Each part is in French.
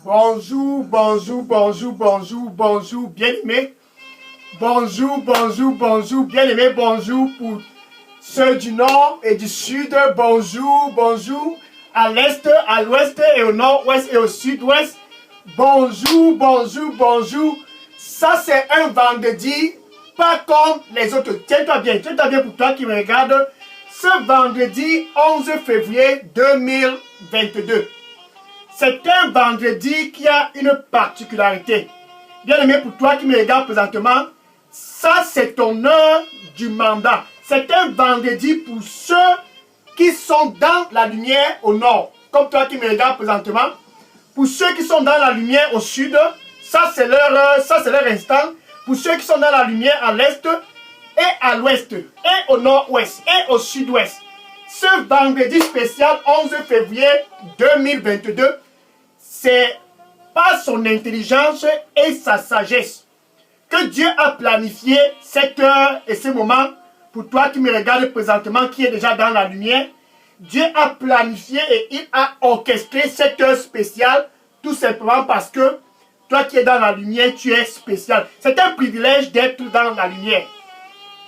Bonjour, bonjour, bonjour, bonjour, bonjour, bien-aimés. Bonjour, bonjour, bonjour, bien-aimés, bonjour pour ceux du nord et du sud. Bonjour, bonjour, à l'est, à l'ouest et au nord-ouest et au sud-ouest. Bonjour, bonjour, bonjour. Ça, c'est un vendredi, pas comme les autres. Tiens-toi bien pour toi qui me regarde. Ce vendredi 11 février 2022. C'est un vendredi qui a une particularité. Bien aimé, pour toi qui me regarde présentement, ça c'est ton heure du mandat. C'est un vendredi pour ceux qui sont dans la lumière au nord. Comme toi qui me regarde présentement. Pour ceux qui sont dans la lumière au sud, ça c'est leur heure, ça c'est leur instant. Pour ceux qui sont dans la lumière à l'est et à l'ouest, et au nord-ouest, et au sud-ouest. Ce vendredi spécial 11 février 2022, c'est par son intelligence et sa sagesse que Dieu a planifié cette heure et ce moment. Pour toi qui me regarde présentement, qui est déjà dans la lumière, Dieu a planifié et il a orchestré cette heure spéciale, tout simplement parce que toi qui es dans la lumière, tu es spécial. C'est un privilège d'être dans la lumière.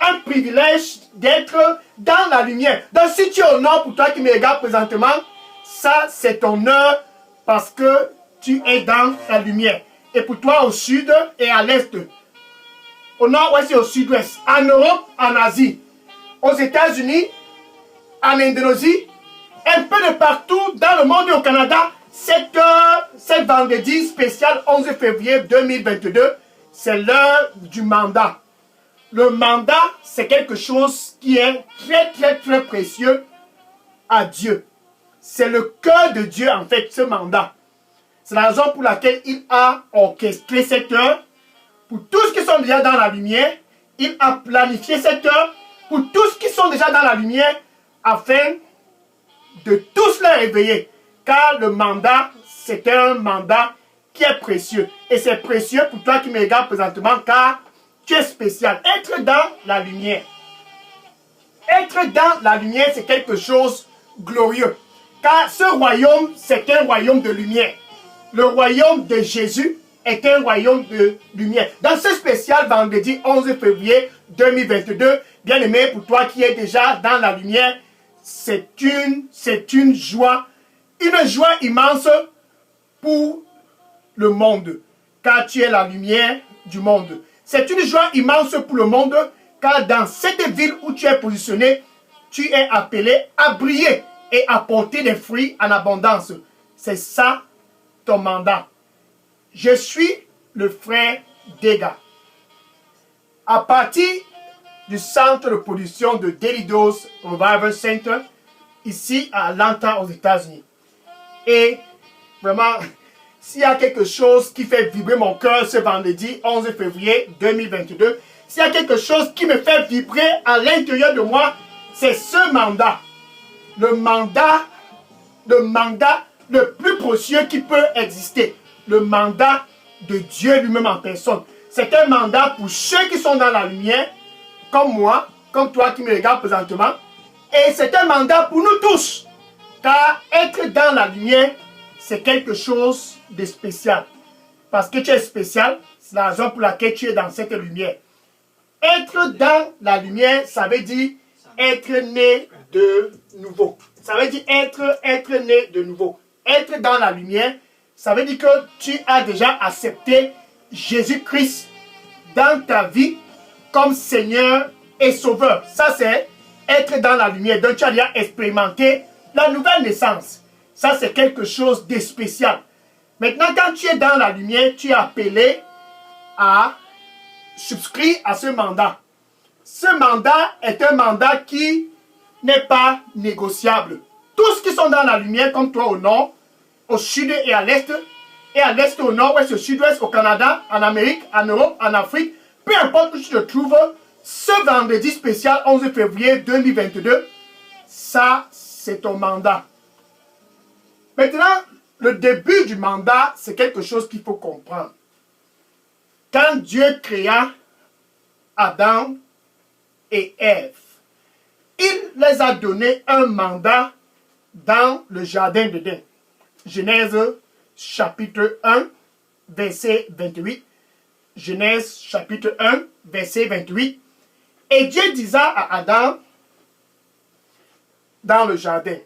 Un privilège d'être dans la lumière. Donc si tu es au nord, pour toi qui me regarde présentement, ça c'est ton heure parce que tu es dans la lumière. Et pour toi au sud et à l'est, au nord-ouest et au sud-ouest, en Europe, en Asie, aux États-Unis, en Indonésie, un peu de partout dans le monde et au Canada, cette vendredi spécial 11 février 2022, c'est l'heure du mandat. Le mandat, c'est quelque chose qui est très précieux à Dieu. C'est le cœur de Dieu, en fait, ce mandat. C'est la raison pour laquelle il a orchestré cette heure. Pour tous qui sont déjà dans la lumière, il a planifié cette heure. Pour tous qui sont déjà dans la lumière, afin de tous les réveiller. Car le mandat, c'est un mandat qui est précieux. Et c'est précieux pour toi qui me regardes présentement, car tu es spécial. Être dans la lumière. Être dans la lumière, c'est quelque chose de glorieux. Car ce royaume, c'est un royaume de lumière. Le royaume de Jésus est un royaume de lumière. Dans ce spécial vendredi 11 février 2022, bien aimé, pour toi qui es déjà dans la lumière, c'est une joie immense pour le monde. Car tu es la lumière du monde. C'est une joie immense pour le monde, car dans cette ville où tu es positionné, tu es appelé à briller et à porter des fruits en abondance. C'est ça ton mandat. Je suis le frère Dega. À partir du centre de production de Daily Dose Revival Center, ici à Atlanta, aux États-Unis. Et vraiment, s'il y a quelque chose qui fait vibrer mon cœur ce vendredi 11 février 2022, s'il y a quelque chose qui me fait vibrer à l'intérieur de moi, c'est ce mandat. Le mandat le plus précieux qui peut exister. Le mandat de Dieu lui-même en personne. C'est un mandat pour ceux qui sont dans la lumière, comme moi, comme toi qui me regardes présentement. Et c'est un mandat pour nous tous. Car être dans la lumière, c'est quelque chose de spécial. Parce que tu es spécial, c'est la raison pour laquelle tu es dans cette lumière. Être dans la lumière, ça veut dire être né de nouveau. Ça veut dire être né de nouveau. Être dans la lumière, ça veut dire que tu as déjà accepté Jésus-Christ dans ta vie comme Seigneur et Sauveur. Ça, c'est être dans la lumière. Donc, tu as déjà expérimenté la nouvelle naissance. Ça, c'est quelque chose de spécial. Maintenant, quand tu es dans la lumière, tu es appelé à souscrire à ce mandat. Ce mandat est un mandat qui n'est pas négociable. Tous qui sont dans la lumière, comme toi au nord, au sud et à l'est au nord, ouest, au sud-ouest, au Canada, en Amérique, en Europe, en Afrique, peu importe où tu te trouves, ce vendredi spécial 11 février 2022, ça, c'est ton mandat. Maintenant, le début du mandat, c'est quelque chose qu'il faut comprendre. Quand Dieu créa Adam et Ève, il les a donné un mandat dans le jardin d'Éden. Genèse chapitre 1, verset 28. Genèse chapitre 1, verset 28. Et Dieu disait à Adam, dans le jardin,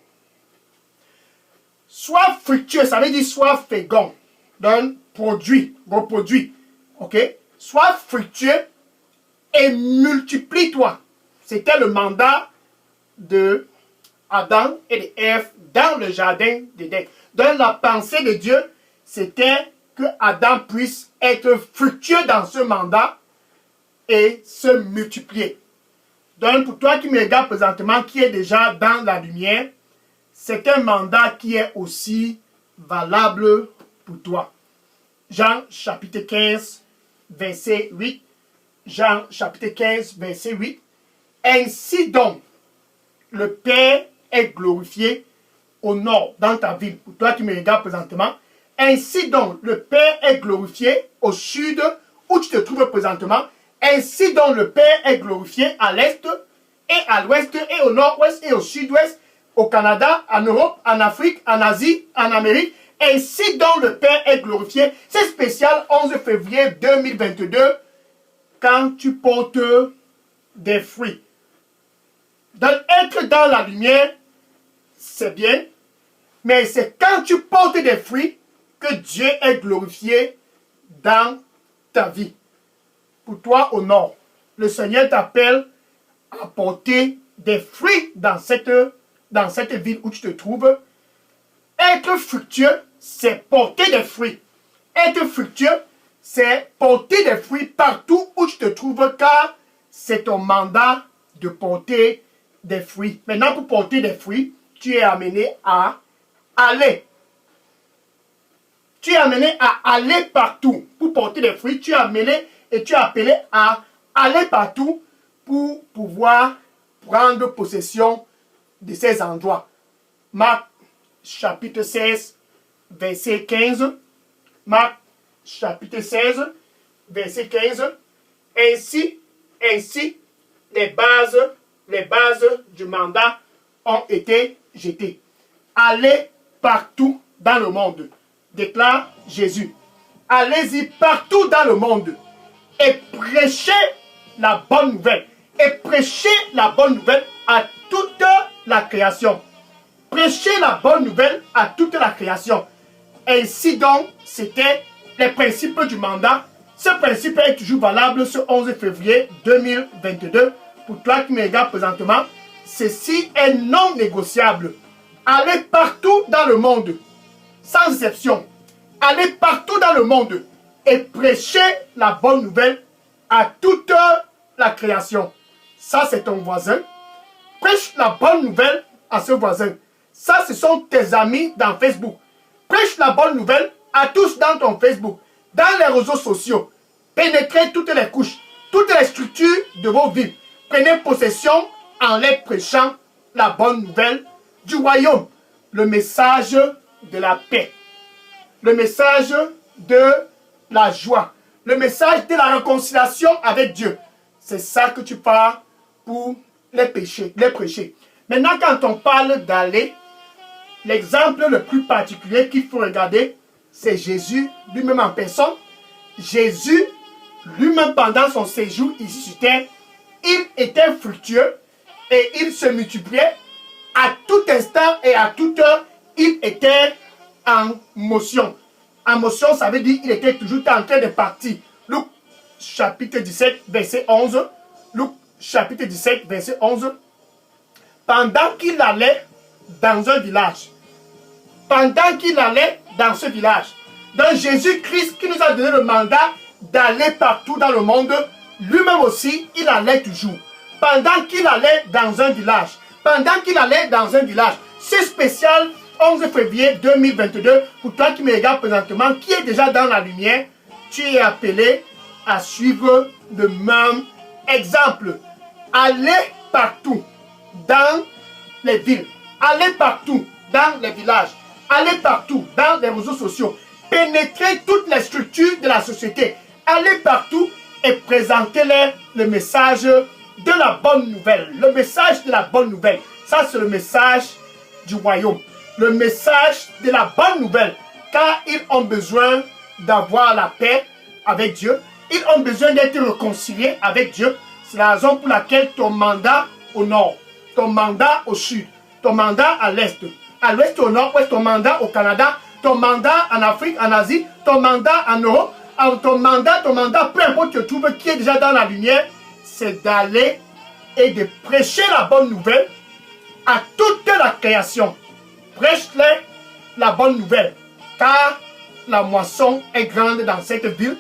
sois fructueux, ça veut dire sois fécond, donne produit, reproduit, ok? Sois fructueux et multiplie-toi. C'était le mandat de Adam et de Ève dans le jardin d'Éden. Donc la pensée de Dieu, c'était que Adam puisse être fructueux dans ce mandat et se multiplier. Donc pour toi qui me regarde présentement, qui est déjà dans la lumière, c'est un mandat qui est aussi valable pour toi. Jean chapitre 15, verset 8. Jean chapitre 15, verset 8. Ainsi donc, le Père est glorifié au nord, dans ta ville. Pour toi qui me regardes présentement. Ainsi donc, le Père est glorifié au sud, où tu te trouves présentement. Ainsi donc, le Père est glorifié à l'est, et à l'ouest, et au nord-ouest, et au sud-ouest, au Canada, en Europe, en Afrique, en Asie, en Amérique. Ainsi donc, le Père est glorifié. C'est spécial, 11 février 2022, quand tu portes des fruits. Donc, être dans la lumière, c'est bien, mais c'est quand tu portes des fruits que Dieu est glorifié dans ta vie. Pour toi au nord, le Seigneur t'appelle à porter des fruits dans cette ville où tu te trouves. Être fructueux, c'est porter des fruits. Être fructueux, c'est porter des fruits partout où tu te trouves, car c'est ton mandat de porter des fruits. Maintenant, pour porter des fruits, tu es amené à aller. Tu es amené à aller partout. Pour porter des fruits, tu es amené et tu es appelé à aller partout pour pouvoir prendre possession de ces endroits. Marc chapitre 16, verset 15. Marc chapitre 16, verset 15. Ainsi, les bases du mandat ont été jetées. Allez partout dans le monde, déclare Jésus. Allez-y partout dans le monde et prêchez la bonne nouvelle. Et prêchez la bonne nouvelle à toute la création. Prêchez la bonne nouvelle à toute la création. Ainsi donc, c'était les principes du mandat. Ce principe est toujours valable ce 11 février 2022. Pour toi qui me regardes présentement, ceci est non négociable. Allez partout dans le monde, sans exception. Allez partout dans le monde et prêchez la bonne nouvelle à toute la création. Ça, c'est ton voisin. Prêche la bonne nouvelle à ce voisin. Ça, ce sont tes amis dans Facebook. Prêche la bonne nouvelle à tous dans ton Facebook, dans les réseaux sociaux. Pénétrez toutes les couches, toutes les structures de vos vies. Prenez possession en les prêchant la bonne nouvelle du royaume. Le message de la paix. Le message de la joie. Le message de la réconciliation avec Dieu. C'est ça que tu parles pour les prêcher. Maintenant, quand on parle d'aller, l'exemple le plus particulier qu'il faut regarder, c'est Jésus lui-même en personne. Jésus, lui-même pendant son séjour ici sur terre, il était fructueux et il se multipliait à tout instant et à toute heure. Il était en motion. En motion, ça veut dire qu'il était toujours en train de partir. Luc chapitre 17, verset 11. Luc chapitre 17, verset 11. Pendant qu'il allait dans un village. Pendant qu'il allait dans ce village. Donc Jésus-Christ qui nous a donné le mandat d'aller partout dans le monde, lui-même aussi, il allait toujours. Pendant qu'il allait dans un village. Pendant qu'il allait dans un village. C'est spécial 11 février 2022. Pour toi qui me regardes présentement, qui est déjà dans la lumière, tu es appelé à suivre le même exemple. Allez partout dans les villes. Allez partout dans les villages. Allez partout dans les réseaux sociaux. Pénétrez toutes les structures de la société. Allez partout et présentez-leur le message de la bonne nouvelle. Le message de la bonne nouvelle. Ça, c'est le message du royaume. Le message de la bonne nouvelle. car ils ont besoin d'avoir la paix avec Dieu. Ils ont besoin d'être réconciliés avec Dieu. C'est la raison pour laquelle ton mandat au nord, ton mandat au sud, ton mandat à l'ouest au nord-ouest, ton mandat au Canada, ton mandat en Afrique, en Asie, ton mandat en Europe, ton mandat, peu importe que tu trouves qui est déjà dans la lumière, c'est d'aller et de prêcher la bonne nouvelle à toute la création. Prêche-les la bonne nouvelle, car la moisson est grande dans cette ville,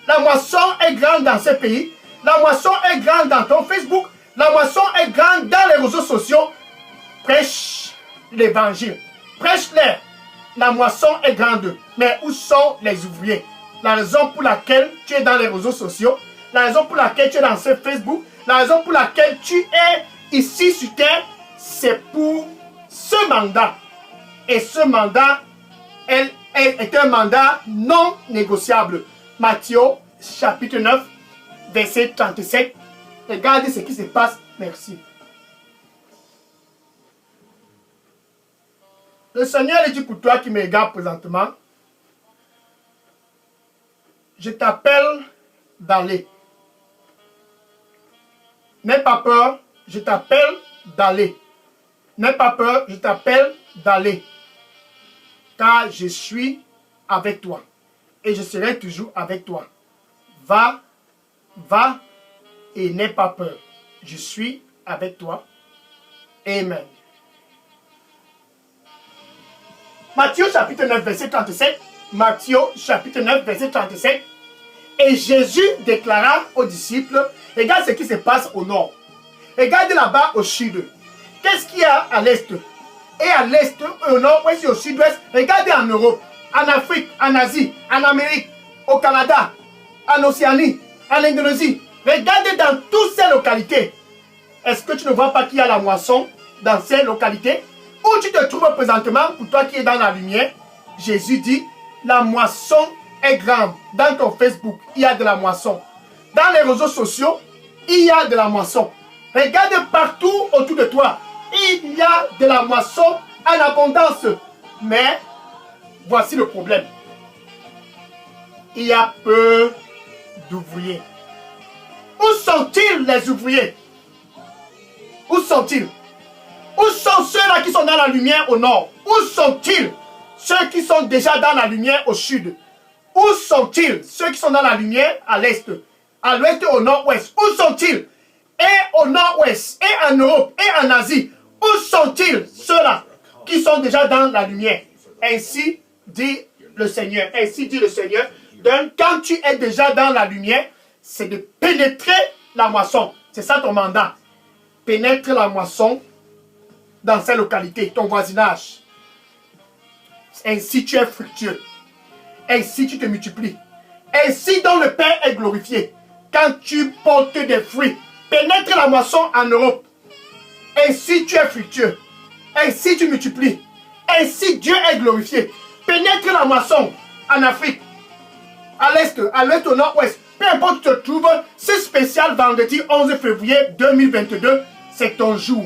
la moisson est grande dans ce pays, la moisson est grande dans ton Facebook, la moisson est grande dans les réseaux sociaux. Prêche l'évangile, prêche-les. La moisson est grande, mais où sont les ouvriers? La raison pour laquelle tu es dans les réseaux sociaux, la raison pour laquelle tu es dans ce Facebook, la raison pour laquelle tu es ici sur terre, c'est pour ce mandat. Et ce mandat est un mandat non négociable. Matthieu chapitre 9, verset 37. Regardez ce qui se passe. Merci. Le Seigneur dit pour toi qui me regarde présentement, je t'appelle d'aller. N'aie pas peur, je t'appelle d'aller. N'aie pas peur, je t'appelle d'aller. Car je suis avec toi. Et je serai toujours avec toi. Va, va et n'aie pas peur. Je suis avec toi. Amen. Matthieu chapitre 9, verset 37. Matthieu chapitre 9, verset 37. Et Jésus déclara aux disciples, regarde ce qui se passe au nord. Regardez là-bas au sud. Qu'est-ce qu'il y a à l'est? Et à l'est, au nord, ouest et au sud-ouest. Regardez en Europe, en Afrique, en Asie, en Amérique, au Canada, en Océanie, en Indonésie. Regardez dans toutes ces localités. Est-ce que tu ne vois pas qu'il y a la moisson dans ces localités? Où tu te trouves présentement, pour toi qui es dans la lumière, Jésus dit, la moisson est grande. Dans ton Facebook, il y a de la moisson. Dans les réseaux sociaux, il y a de la moisson. Regarde partout autour de toi. Il y a de la moisson en abondance. Mais, voici le problème. Il y a peu d'ouvriers. Où sont-ils les ouvriers? Où sont-ils? Où sont ceux-là qui sont dans la lumière au nord? Où sont-ils ceux qui sont déjà dans la lumière au sud? Où sont-ils ceux qui sont dans la lumière à l'est, à l'ouest et au nord-ouest? Où sont-ils? Et au nord-ouest, et en Europe, et en Asie, où sont-ils ceux-là qui sont déjà dans la lumière? Ainsi dit le Seigneur. Ainsi dit le Seigneur. Donc, quand tu es déjà dans la lumière, c'est de pénétrer la moisson. C'est ça ton mandat. Pénètre la moisson dans ces localités, ton voisinage. Ainsi tu es fructueux. Ainsi tu te multiplies. Ainsi dont le Père est glorifié. Quand tu portes des fruits, pénètre la moisson en Europe. Ainsi tu es fructueux. Ainsi tu multiplies. Ainsi Dieu est glorifié. Pénètre la moisson en Afrique. À l'est, au nord-ouest. Peu importe où tu te trouves, ce spécial vendredi 11 février 2022, c'est ton jour.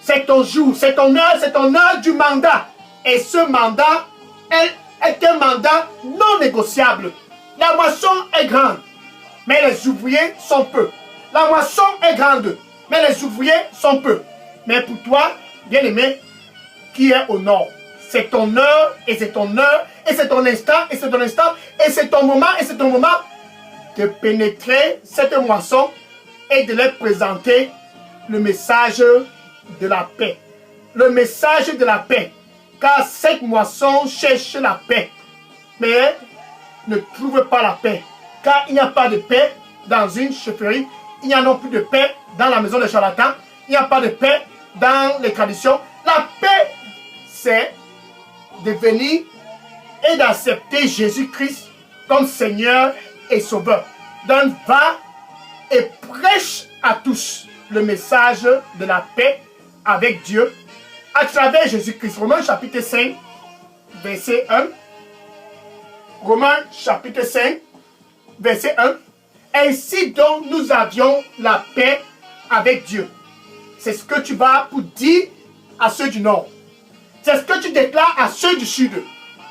C'est ton jour, c'est ton heure du mandat. Et ce mandat est un mandat non négociable. La moisson est grande, mais les ouvriers sont peu. La moisson est grande, mais les ouvriers sont peu. Mais pour toi, bien-aimé, qui est au nord, c'est ton heure, et c'est ton heure, et c'est ton instant, et c'est ton instant, et c'est ton moment, et c'est ton moment de pénétrer cette moisson et de leur présenter le message de la paix. Le message de la paix. Car cette moisson cherche la paix, mais ne trouve pas la paix. Car il n'y a pas de paix dans une chefferie. Il n'y a non plus de paix dans la maison des charlatans. Il n'y a pas de paix dans les traditions. La paix, c'est de venir et d'accepter Jésus-Christ comme Seigneur et Sauveur. Donc va et prêche à tous le message de la paix avec Dieu à travers Jésus-Christ. Romains chapitre 5, verset 1. Romains chapitre 5, verset 1. Ainsi donc nous avions la paix avec Dieu. C'est ce que tu vas pour dire à ceux du nord. C'est ce que tu déclares à ceux du sud.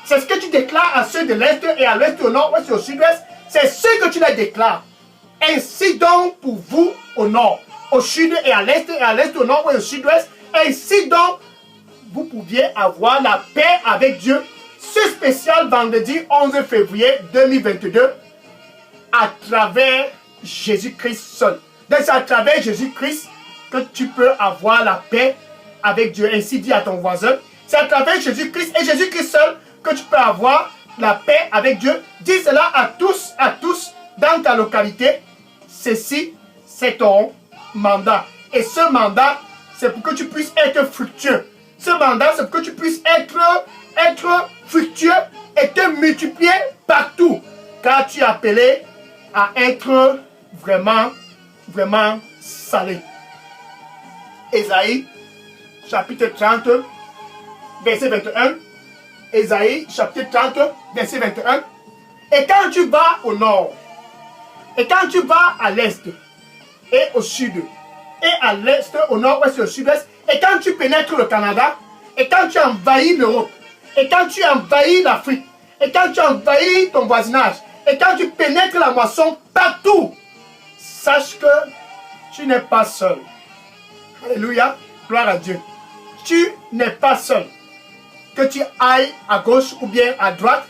C'est ce que tu déclares à ceux de l'Est et à l'Ouest, au Nord, Ouest et au Sud-Ouest. C'est ce que tu leur déclares. Ainsi donc pour vous au Nord, au Sud et à l'Est, au Nord et au Sud-Ouest. Ainsi donc, vous pouviez avoir la paix avec Dieu. Ce spécial vendredi 11 février 2022 à travers Jésus-Christ seul. Donc c'est à travers Jésus-Christ que tu peux avoir la paix avec Dieu. Ainsi dit à ton voisin. C'est à travers Jésus-Christ et Jésus-Christ seul que tu peux avoir la paix avec Dieu. Dis cela à tous dans ta localité. Ceci, c'est ton mandat. Et ce mandat, c'est pour que tu puisses être fructueux. Ce mandat, c'est pour que tu puisses être fructueux et te multiplier partout. Car tu es appelé à être vraiment salé. Ésaïe, chapitre 30, verset 21. Ésaïe, chapitre 30, verset 21. Et quand tu vas au nord, et quand tu vas à l'est, et au sud, et à l'est, au nord-ouest et au sud-est, et quand tu pénètres le Canada, et quand tu envahis l'Europe, et quand tu envahis l'Afrique, et quand tu envahis ton voisinage, et quand tu pénètres la moisson partout, sache que tu n'es pas seul. Alléluia, gloire à Dieu. Tu n'es pas seul. Que tu ailles à gauche ou bien à droite,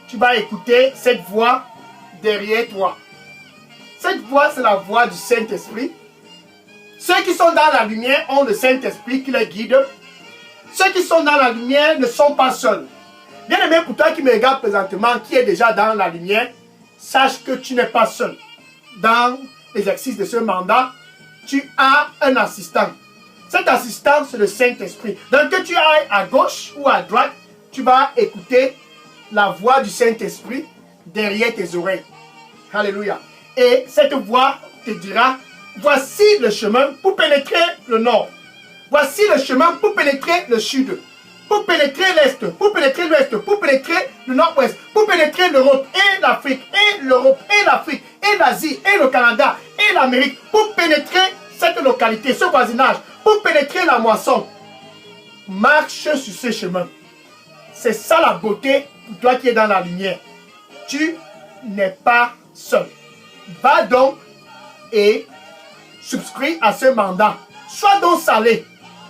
tu vas écouter cette voix derrière toi. Cette voix, c'est la voix du Saint-Esprit. Ceux qui sont dans la lumière ont le Saint-Esprit qui les guide. Ceux qui sont dans la lumière ne sont pas seuls. Bien aimé, pour toi qui me regarde présentement, qui est déjà dans la lumière, sache que tu n'es pas seul. Dans l'exercice de ce mandat, tu as un assistant. Cet assistant, c'est le Saint-Esprit. Donc que tu ailles à gauche ou à droite, tu vas écouter la voix du Saint-Esprit derrière tes oreilles. Alléluia. Et cette voix te dira, voici le chemin pour pénétrer le nord. Voici le chemin pour pénétrer le sud. Pour pénétrer l'est, pour pénétrer l'ouest, pour pénétrer le nord-ouest, pour pénétrer l'Europe et l'Afrique, et l'Europe et l'Afrique, et l'Asie, et le Canada, et l'Amérique, pour pénétrer cette localité, ce voisinage, pour pénétrer la moisson. Marche sur ce chemin. C'est ça la beauté pour toi qui es dans la lumière. Tu n'es pas seul. Va donc et souscris à ce mandat. Sois donc salé,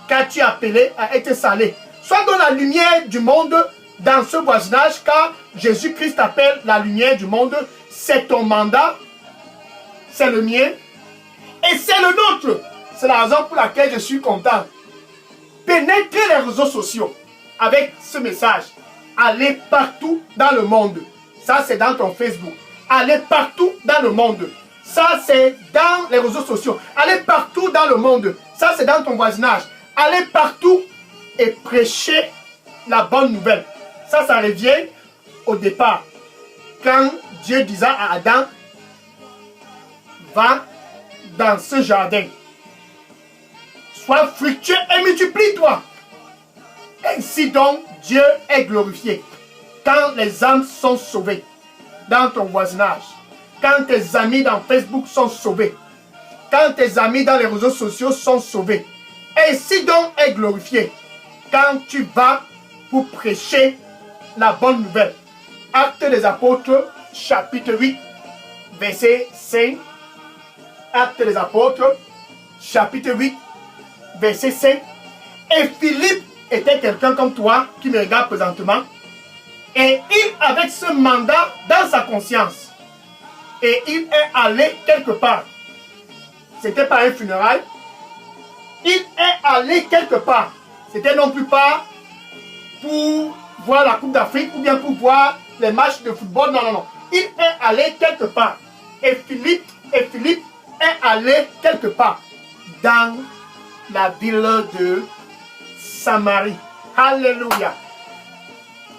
car tu es appelé à être salé. Sois dans la lumière du monde dans ce voisinage, car Jésus-Christ appelle la lumière du monde. C'est ton mandat, c'est le mien, et c'est le nôtre. C'est la raison pour laquelle je suis content. Pénétrez les réseaux sociaux avec ce message. Allez partout dans le monde. Ça, c'est dans ton Facebook. Allez partout dans le monde. Ça, c'est dans les réseaux sociaux. Allez partout dans le monde. Ça, c'est dans ton voisinage. Allez partout et prêcher la bonne nouvelle. Ça revient au départ. Quand Dieu disait à Adam, va dans ce jardin. Sois fructueux et multiplie-toi. Ainsi donc, Dieu est glorifié. Quand les âmes sont sauvées dans ton voisinage, quand tes amis dans Facebook sont sauvés, quand tes amis dans les réseaux sociaux sont sauvés, ainsi donc est glorifié quand tu vas pour prêcher la bonne nouvelle. Actes des Apôtres, chapitre 8, verset 5. Actes des Apôtres, chapitre 8, verset 5. Et Philippe était quelqu'un comme toi qui me regarde présentement. Et il avait ce mandat dans sa conscience. Et il est allé quelque part. C'était pas un funérail. Il est allé quelque part. C'était non plus pas pour voir la Coupe d'Afrique ou bien pour voir les matchs de football. Non, non, non. Il est allé quelque part. Et Philippe est allé quelque part dans la ville de Samarie. Alléluia.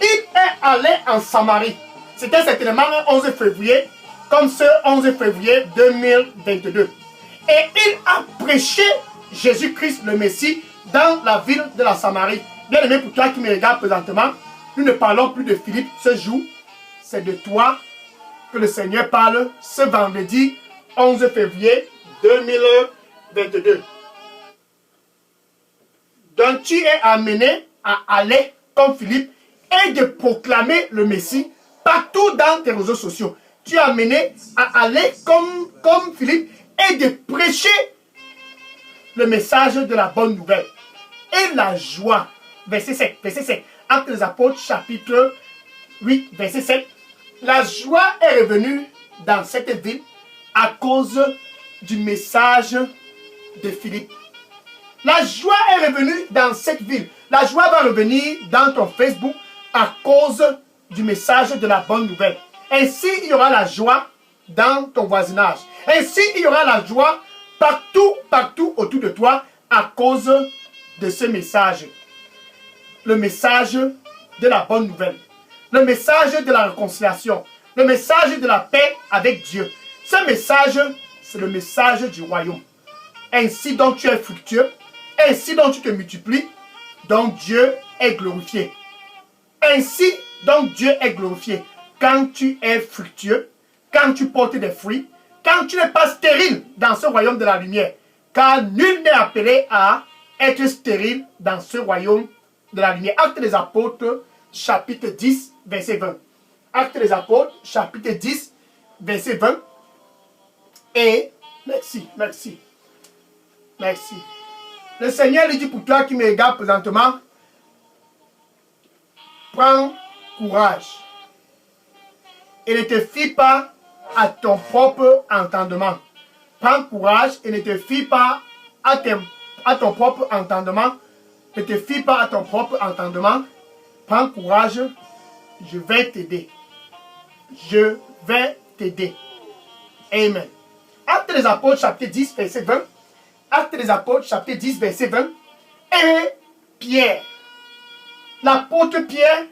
Il est allé en Samarie. C'était certainement le 11 février, comme ce 11 février 2022. Et il a prêché Jésus-Christ le Messie dans la ville de la Samarie. Bien aimé, pour toi qui me regarde présentement, nous ne parlons plus de Philippe ce jour. C'est de toi que le Seigneur parle ce vendredi 11 février 2022. Donc tu es amené à aller comme Philippe et de proclamer le Messie partout dans tes réseaux sociaux. Tu es amené à aller comme Philippe et de prêcher le message de la bonne nouvelle. Et la joie, verset 7, Actes des Apôtres, chapitre 8, verset 7. La joie est revenue dans cette ville à cause du message de Philippe. La joie est revenue dans cette ville. La joie va revenir dans ton Facebook à cause du message de la bonne nouvelle. Ainsi, il y aura la joie dans ton voisinage. Ainsi, il y aura la joie partout autour de toi à cause de ce message. Le message de la bonne nouvelle. Le message de la réconciliation. Le message de la paix avec Dieu. Ce message, c'est le message du royaume. Ainsi donc tu es fructueux. Ainsi donc tu te multiplies. Donc Dieu est glorifié. Ainsi donc Dieu est glorifié. Quand tu es fructueux, quand tu portes des fruits, quand tu n'es pas stérile dans ce royaume de la lumière. Car nul n'est appelé à être stérile dans ce royaume de la lumière. Actes des Apôtres, chapitre 10, verset 20. Actes des Apôtres, chapitre 10, verset 20. Et, merci. Le Seigneur lui dit pour toi qui me regarde présentement, prends courage et ne te fie pas à ton propre entendement. Prends courage et ne te fie pas à ton propre entendement. Ne te fie pas à ton propre entendement. Prends courage, je vais t'aider. Je vais t'aider. Amen. Actes des Apôtres, chapitre 10, verset 20. Actes des Apôtres, chapitre 10, verset 20. Et Pierre, l'apôtre Pierre,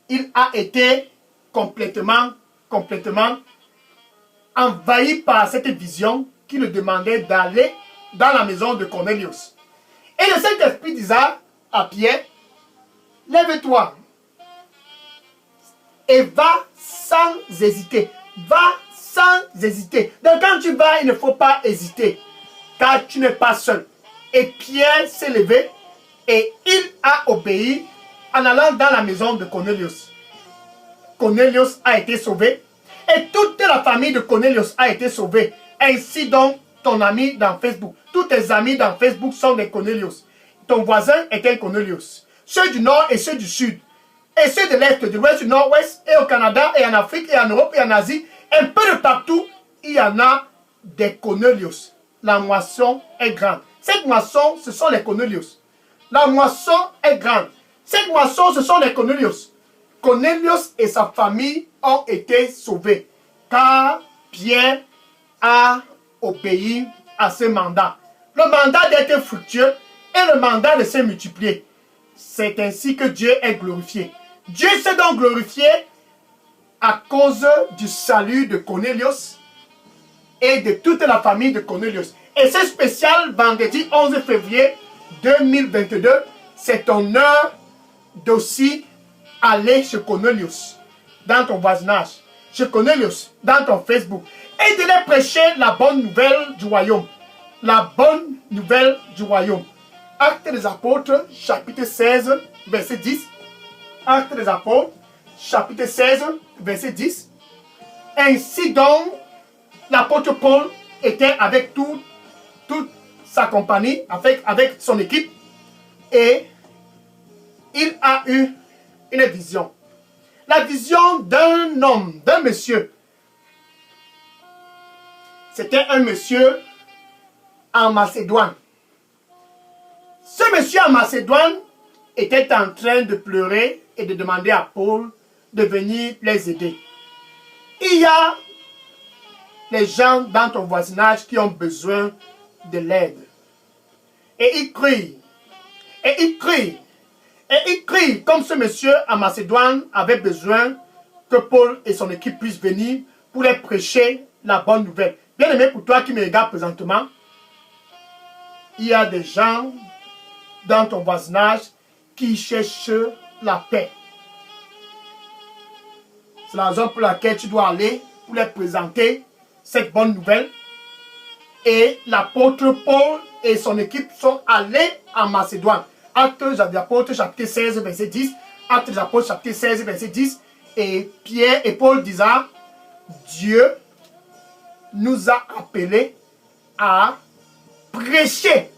il a été complètement envahi par cette vision qui le demandait d'aller dans la maison de Cornelius. Et le Saint-Esprit disait à Pierre, lève-toi et va sans hésiter. Va sans hésiter. Donc quand tu vas, il ne faut pas hésiter, car tu n'es pas seul. Et Pierre s'est levé et il a obéi en allant dans la maison de Cornelius. Cornelius a été sauvé et toute la famille de Cornelius a été sauvée. Ainsi donc, ton ami dans Facebook, tous tes amis dans Facebook sont des Cornelius. Ton voisin est un Cornelius. Ceux du nord et ceux du sud. Et ceux de l'est, du ouest, du nord-ouest, et au Canada, et en Afrique, et en Europe, et en Asie, un peu de partout, il y en a des Cornelius. La moisson est grande. Cette moisson, ce sont les Cornelius. La moisson est grande. Cette moisson, ce sont les Cornelius. Cornelius et sa famille ont été sauvés, car Pierre a obéi à ce mandat. Le mandat d'être fructueux et le mandat de se multiplier. C'est ainsi que Dieu est glorifié. Dieu s'est donc glorifié à cause du salut de Cornelius et de toute la famille de Cornelius. Et c'est spécial, vendredi 11 février 2022, c'est ton heure d'aussi aller chez Cornelius, dans ton voisinage, chez Cornelius, dans ton Facebook, et de les prêcher la bonne nouvelle du royaume. La bonne nouvelle du royaume. Actes des Apôtres, chapitre 16, verset 10. Actes des Apôtres, chapitre 16, verset 10. Ainsi donc, l'apôtre Paul était avec toute sa compagnie, avec son équipe, et il a eu une vision. La vision d'un homme, d'un monsieur. C'était un monsieur en Macédoine. Ce monsieur en Macédoine était en train de pleurer et de demander à Paul de venir les aider. Il y a les gens dans ton voisinage qui ont besoin de l'aide. Et ils crient. Et ils crient. Et ils crient comme ce monsieur en Macédoine avait besoin que Paul et son équipe puissent venir pour les prêcher la bonne nouvelle. Bien aimé, pour toi qui me regardes présentement, il y a des gens dans ton voisinage qui cherchent la paix. C'est la raison pour laquelle tu dois aller pour les présenter cette bonne nouvelle. Et l'apôtre Paul et son équipe sont allés en Macédoine. Actes des Apôtres, chapitre 16, verset 10. Actes des Apôtres, chapitre 16, verset 10. Et Pierre et Paul disent, Dieu nous a appelés à prêcher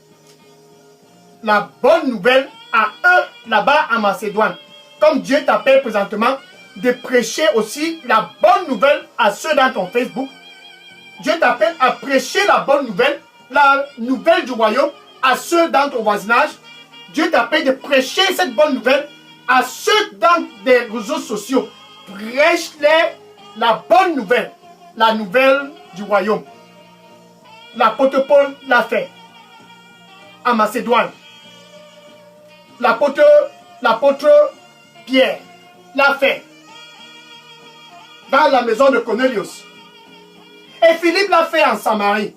la bonne nouvelle à eux là-bas en Macédoine. Comme Dieu t'appelle présentement de prêcher aussi la bonne nouvelle à ceux dans ton Facebook. Dieu t'appelle à prêcher la bonne nouvelle, la nouvelle du royaume à ceux dans ton voisinage. Dieu t'appelle de prêcher cette bonne nouvelle à ceux dans des réseaux sociaux. Prêche-les la bonne nouvelle, la nouvelle du royaume. L'apôtre Paul l'a fait en Macédoine. L'apôtre Pierre l'a fait dans la maison de Cornelius. Et Philippe l'a fait en Samarie.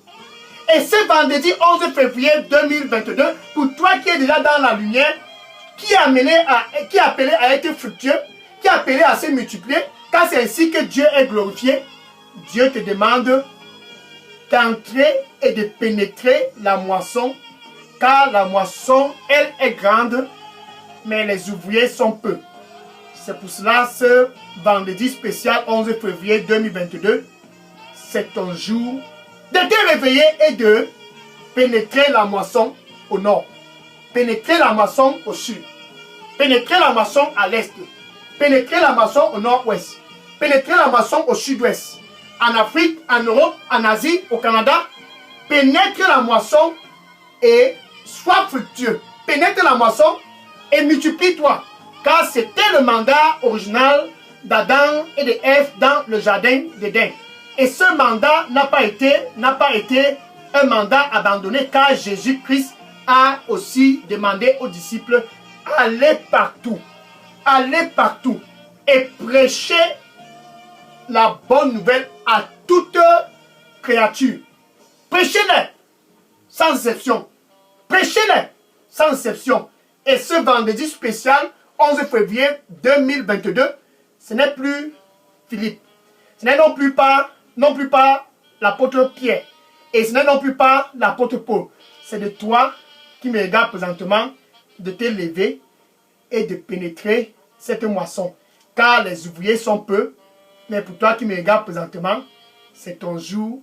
Et ce vendredi 11 février 2022, pour toi qui es déjà dans la lumière, qui est appelé à être fructueux, qui est appelé à se multiplier, car c'est ainsi que Dieu est glorifié, Dieu te demande d'entrer et de pénétrer la moisson, car la moisson, elle est grande, mais les ouvriers sont peu. C'est pour cela, ce vendredi spécial 11 février 2022, c'est ton jour de te réveiller et de pénétrer la moisson au nord, pénétrer la moisson au sud, pénétrer la moisson à l'est, pénétrer la moisson au nord-ouest, pénétrer la moisson au sud-ouest, en Afrique, en Europe, en Asie, au Canada. Pénètre la moisson et sois fructueux. Pénètre la moisson et multiplie-toi. Car c'était le mandat original d'Adam et de Ève dans le jardin d'Éden. Et ce mandat n'a pas été un mandat abandonné, car Jésus-Christ a aussi demandé aux disciples, allez partout et prêchez la bonne nouvelle à toute créature. Prêchez-les sans exception. Prêchez-les sans exception. Et ce vendredi spécial, 11 février 2022, ce n'est plus Philippe. Ce n'est non plus pas l'apôtre Pierre. Et ce n'est non plus pas l'apôtre Paul. C'est de toi qui me regarde présentement de te lever et de pénétrer cette moisson. Car les ouvriers sont peu. Mais pour toi qui me regarde présentement, c'est ton jour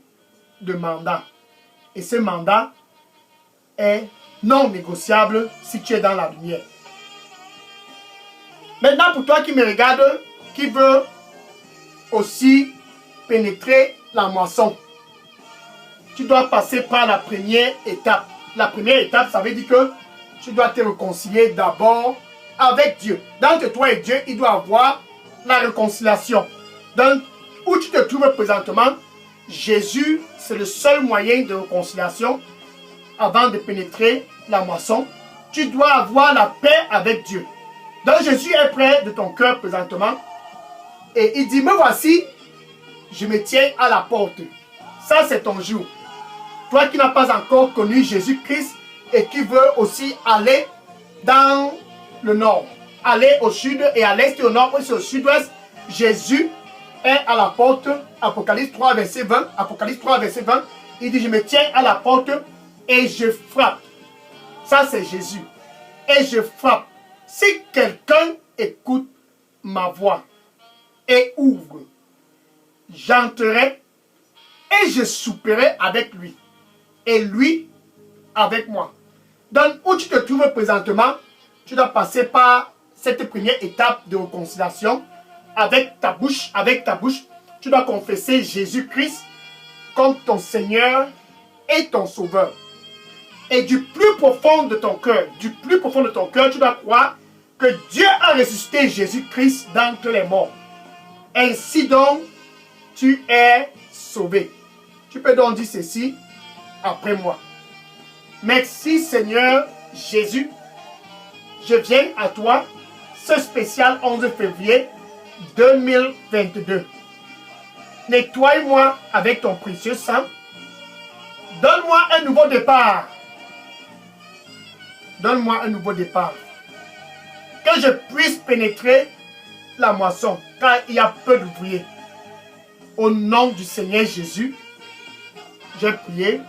de mandat. Et ce mandat est non négociable si tu es dans la lumière. Maintenant, pour toi qui me regarde, qui veut aussi pénétrer la moisson, tu dois passer par la première étape. La première étape, ça veut dire que tu dois te réconcilier d'abord avec Dieu. Entre toi et Dieu, il doit y avoir la réconciliation. Donc, où tu te trouves présentement, Jésus, c'est le seul moyen de réconciliation avant de pénétrer la moisson. Tu dois avoir la paix avec Dieu. Donc, Jésus est près de ton cœur présentement. Et il dit, me voici, je me tiens à la porte. Ça, c'est ton jour. Toi qui n'as pas encore connu Jésus-Christ et qui veux aussi aller dans le nord, aller au sud et à l'est et au nord et au sud-ouest, Jésus est à la porte. Apocalypse 3, verset 20. Apocalypse 3, verset 20. Il dit, je me tiens à la porte et je frappe. Ça, c'est Jésus. Et je frappe. Si quelqu'un écoute ma voix et ouvre, j'entrerai et je souperai avec lui. Et lui avec moi. Donc, où tu te trouves présentement, tu dois passer par cette première étape de réconciliation. Avec ta bouche, tu dois confesser Jésus-Christ comme ton Seigneur et ton Sauveur. Et du plus profond de ton cœur, tu dois croire que Dieu a ressuscité Jésus-Christ d'entre les morts. Ainsi donc, tu es sauvé. Tu peux donc dire ceci après moi. Merci Seigneur Jésus, je viens à toi ce spécial 11 février 2022. Nettoie-moi avec ton précieux sang. Donne-moi un nouveau départ. Donne-moi un nouveau départ. Que je puisse pénétrer la moisson, car il y a peu d'ouvriers. Au nom du Seigneur Jésus, j'ai prié.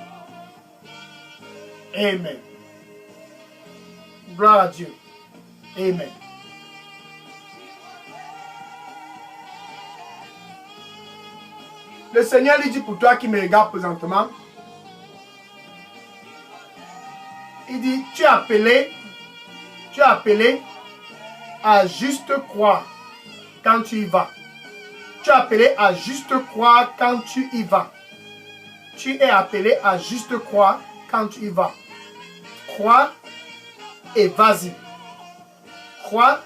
Amen. Gloire à Dieu. Amen. Le Seigneur lui dit pour toi qui me regarde présentement, il dit, tu es appelé à juste croire quand tu y vas. Tu es appelé à juste croire quand tu y vas. Tu es appelé à juste croire quand tu y vas. Crois et vas-y. Crois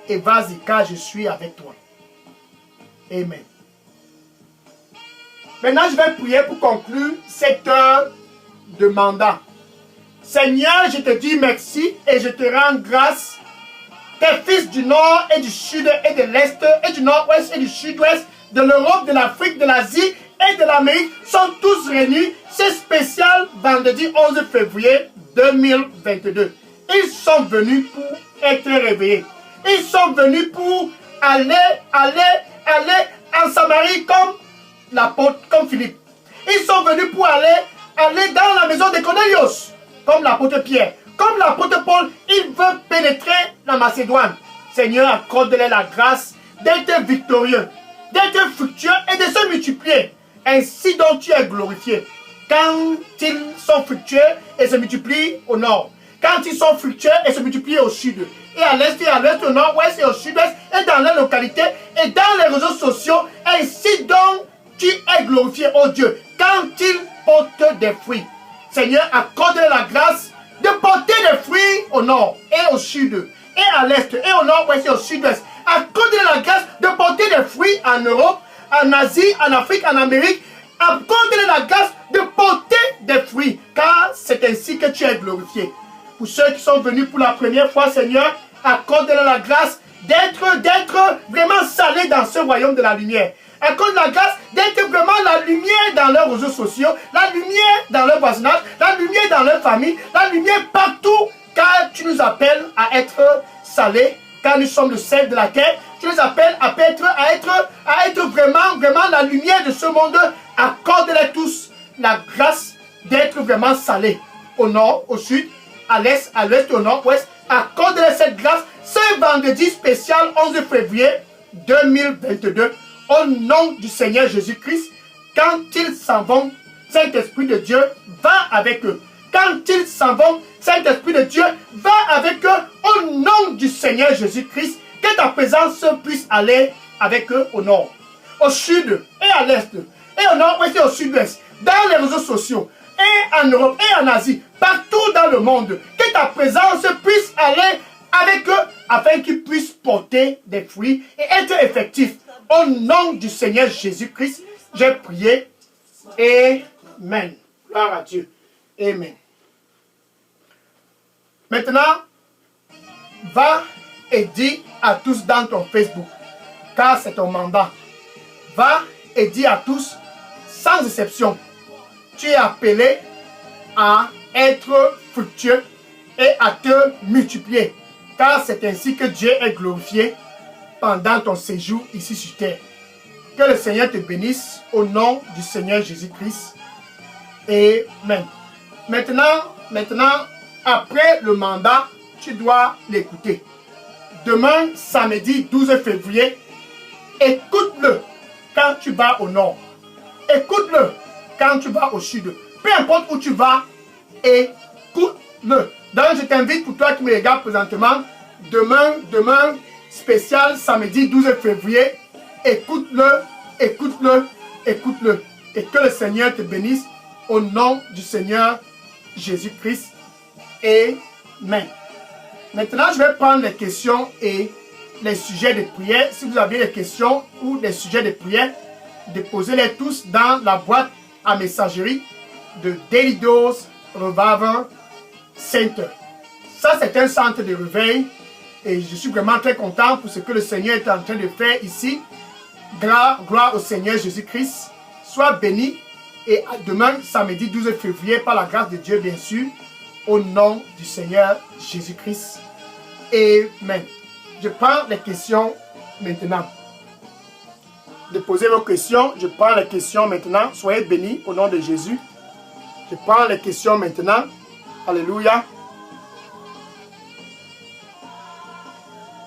et vas-y, car je suis avec toi. Amen. Maintenant, je vais prier pour conclure cette heure de mandat. Seigneur, je te dis merci et je te rends grâce. Tes fils du nord et du sud et de l'est et du nord-ouest et du sud-ouest, de l'Europe, de l'Afrique, de l'Asie et de l'Amérique sont tous réunis. C'est spécial vendredi 11 février 2022. Ils sont venus pour être réveillés. Ils sont venus pour aller en Samarie comme l'apôtre, comme Philippe. Ils sont venus pour aller dans la maison de Cornelius, comme l'apôtre Pierre. Comme l'apôtre Paul, il veut pénétrer la Macédoine. Seigneur, accorde-leur la grâce d'être victorieux, d'être fructueux et de se multiplier. Ainsi donc tu es glorifié. Quand ils sont fructueux et se multiplient au nord. Quand ils sont fructueux et se multiplient au sud. Et à l'est et à l'ouest, au nord-ouest et au sud-ouest. Et dans les localités et dans les réseaux sociaux. Ainsi donc tu es glorifié, oh Dieu. Quand ils portent des fruits. Seigneur, accorde-leur la grâce de porter des fruits au nord et au sud, et à l'est, et au nord-ouest et au sud-ouest. Accorde-leur la grâce de porter des fruits en Europe, en Asie, en Afrique, en Amérique. Accorde-leur la grâce de porter des fruits, car c'est ainsi que tu es glorifié. Pour ceux qui sont venus pour la première fois, Seigneur, accorde-leur la grâce d'être vraiment salés dans ce royaume de la lumière. Accorde la grâce d'être vraiment la lumière dans leurs réseaux sociaux, la lumière dans leur voisinage, la lumière dans leur famille, la lumière partout, car tu nous appelles à être salés, car nous sommes le sel de la terre. Tu nous appelles à être vraiment la lumière de ce monde. Accorde-les tous la grâce d'être vraiment salés, au nord, au sud, à l'est, au nord-ouest. Accorde-les cette grâce, ce vendredi spécial 11 février 2022. Au nom du Seigneur Jésus-Christ, quand ils s'en vont, Saint-Esprit de Dieu va avec eux. Quand ils s'en vont, Saint-Esprit de Dieu va avec eux. Au nom du Seigneur Jésus-Christ, que ta présence puisse aller avec eux au nord, au sud et à l'est, et au nord-ouest et au sud-ouest, dans les réseaux sociaux, et en Europe et en Asie, partout dans le monde. Que ta présence puisse aller avec eux, afin qu'ils puissent porter des fruits et être effectifs. Au nom du Seigneur Jésus-Christ, j'ai prié. Amen. Gloire à Dieu. Amen. Maintenant, va et dis à tous dans ton Facebook, car c'est ton mandat. Va et dis à tous, sans exception, tu es appelé à être fructueux et à te multiplier, car c'est ainsi que Dieu est glorifié pendant ton séjour ici sur terre. Que le Seigneur te bénisse au nom du Seigneur Jésus-Christ. Amen. Maintenant, après le mandat, tu dois l'écouter. Demain, samedi 12 février, écoute-le quand tu vas au nord. Écoute-le quand tu vas au sud. Peu importe où tu vas, écoute-le. Donc, je t'invite, pour toi qui me regardes présentement, demain, spécial samedi 12 février, écoute-le. Et que le Seigneur te bénisse au nom du Seigneur Jésus-Christ. Amen. Maintenant, je vais prendre les questions et les sujets de prière. Si vous avez des questions ou des sujets de prière, déposez-les tous dans la boîte à messagerie de Daily Dose Revival Center. Ça, c'est un centre de réveil. Et je suis vraiment très content pour ce que le Seigneur est en train de faire ici. Gloire au Seigneur Jésus-Christ. Sois béni. Et à demain, samedi 12 février, par la grâce de Dieu, bien sûr, au nom du Seigneur Jésus-Christ. Amen. Je prends les questions maintenant. Déposez vos questions. Je prends les questions maintenant. Soyez bénis au nom de Jésus. Je prends les questions maintenant. Alléluia.